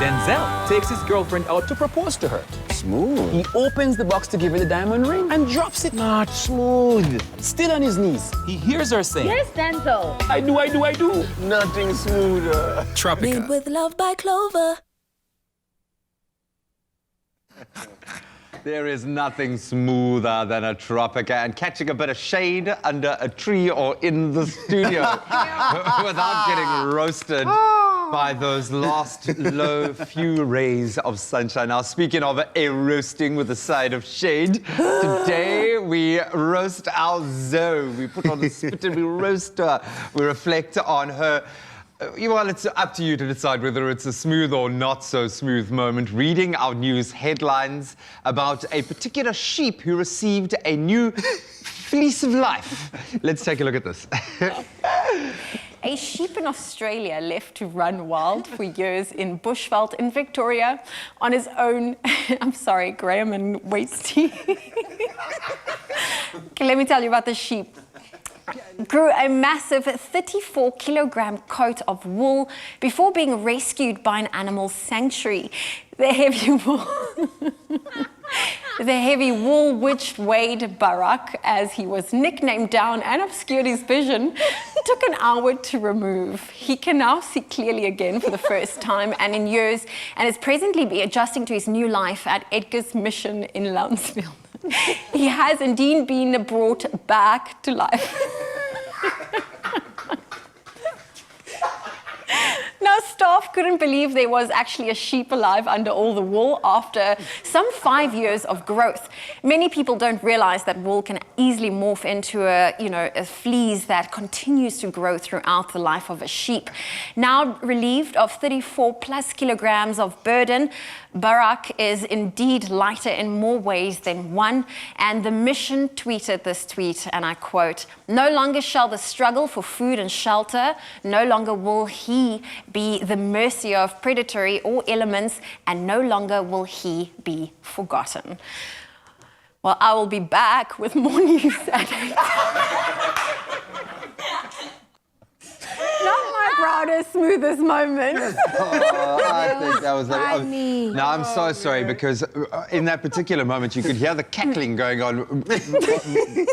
Denzel takes his girlfriend out to propose to her. Smooth. He opens the box to give her the diamond ring and drops it. Not smooth. Still on his knees, he hears her saying, Yes, Denzel. I do. Nothing smoother. TROPIKA. Made with love by Clover. There is nothing smoother than a TROPIKA and catching a bit of shade under a tree or in the studio without getting roasted by those last few rays of sunshine. Now, speaking of a roasting with a side of shade, today we roast our Zoe. We put on the spit and we roast her. We reflect on her. Well, it's up to you to decide whether it's a smooth or not so smooth moment. Reading our news headlines about a particular sheep who received a new fleece of life. Let's take a look at this. A sheep in Australia left to run wild for years in Bushveld in Victoria on his own. I'm sorry, Graham and Wasty. Okay, let me tell you about the sheep. Grew a massive 34-kilogram coat of wool before being rescued by an animal sanctuary. The heavy wool which weighed Barak, as he was nicknamed down and obscured his vision, took an hour to remove. He can now see clearly again for the first time and in years, and is presently adjusting to his new life at Edgar's Mission in Lounsville. He has indeed been brought back to life. Now, staff couldn't believe there was actually a sheep alive under all the wool after some 5 years of growth. Many people don't realize that wool can easily morph into a fleece that continues to grow throughout the life of a sheep. Now relieved of 34+ kilograms of burden, Barak is indeed lighter in more ways than one, and the Mission tweeted this tweet, and I quote, "No longer shall the struggle for food and shelter, no longer will he be the mercy of predatory or elements, and no longer will he be forgotten." Well, I will be back with more news at 8. Not my proudest, smoothest moment. I think that was like... No, I'm so sorry, because in that particular moment, you could hear the cackling going on.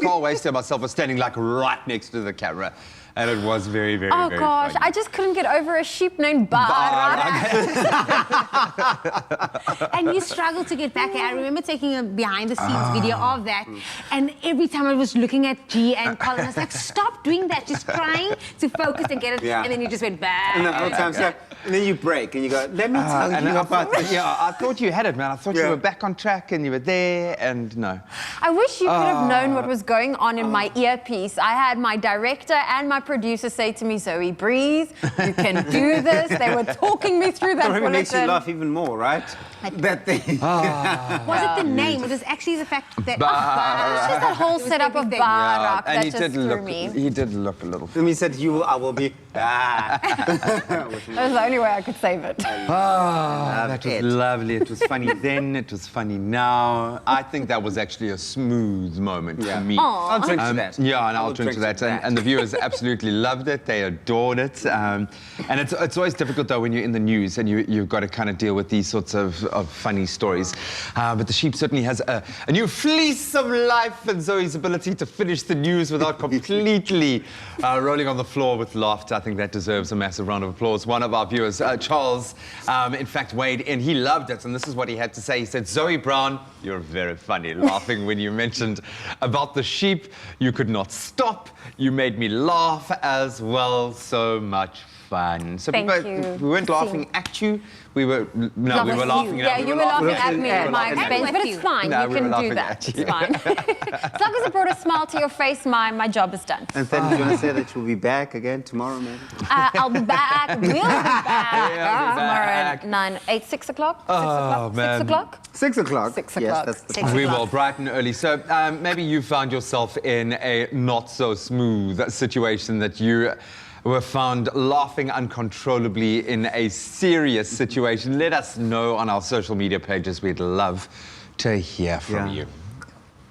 Carl Wasty and myself were standing like right next to the camera. And it was very, very, Oh very gosh, funny. I just couldn't get over a sheep named Barak. And you struggled to get back. I remember taking a behind-the-scenes video of that, and every time I was looking at G and Colin, I was like, "Stop doing that!" Just trying to focus and get it, and then you just went back. And the whole time, and then you break and you go, "Let me tell you about this." Yeah, I thought you had it, man. I thought you were back on track and you were there, and no. I wish you could have known what was going on in my earpiece. I had my director and my producer say to me, "Zoe, breathe. You can do this." They were talking me through that It makes you bulletin. laugh even more, right? That thing. Was it the name? It was actually the fact that... It's just that whole setup of Barak and that he just did threw look. me. He did look a little. When he said, I will be... That was the only way I could save it. That was lovely. It was funny then. It was funny now. I think that was actually a smooth moment for me. I'll drink to that. Yeah, and I'll drink to that. And the viewers absolutely loved it. They adored it. And it's always difficult, though, when you're in the news and you've got to kind of deal with these sorts of funny stories. But the sheep certainly has a new fleece of life, and Zoe's ability to finish the news without completely rolling on the floor with laughter, I think that deserves a massive round of applause. One of our viewers, Charles, in fact, weighed in. He loved it, and this is what he had to say. He said, "Zoe Brown, you're very funny, laughing when you mentioned about the sheep. You could not stop. You made me laugh as well. So much fun." So Thank you. we weren't laughing at you. We were laughing Yeah, you were laughing at me at my expense, but it's fine. No, You we can were do laughing that. at you. It's fine. As long as it brought a smile to your face, my job is done. And then you want to say that you'll be back again tomorrow, maybe? I'll be back. We'll be back back. tomorrow at 6 o'clock. 6 Oh, o'clock. man. 6 o'clock. 6 o'clock. 6 Yes, o'clock. that's the 6 We o'clock. will, bright and early. So maybe you found yourself in a not-so-smooth situation that you were found laughing uncontrollably in a serious situation. Let us know on our social media pages. We'd love to hear from you.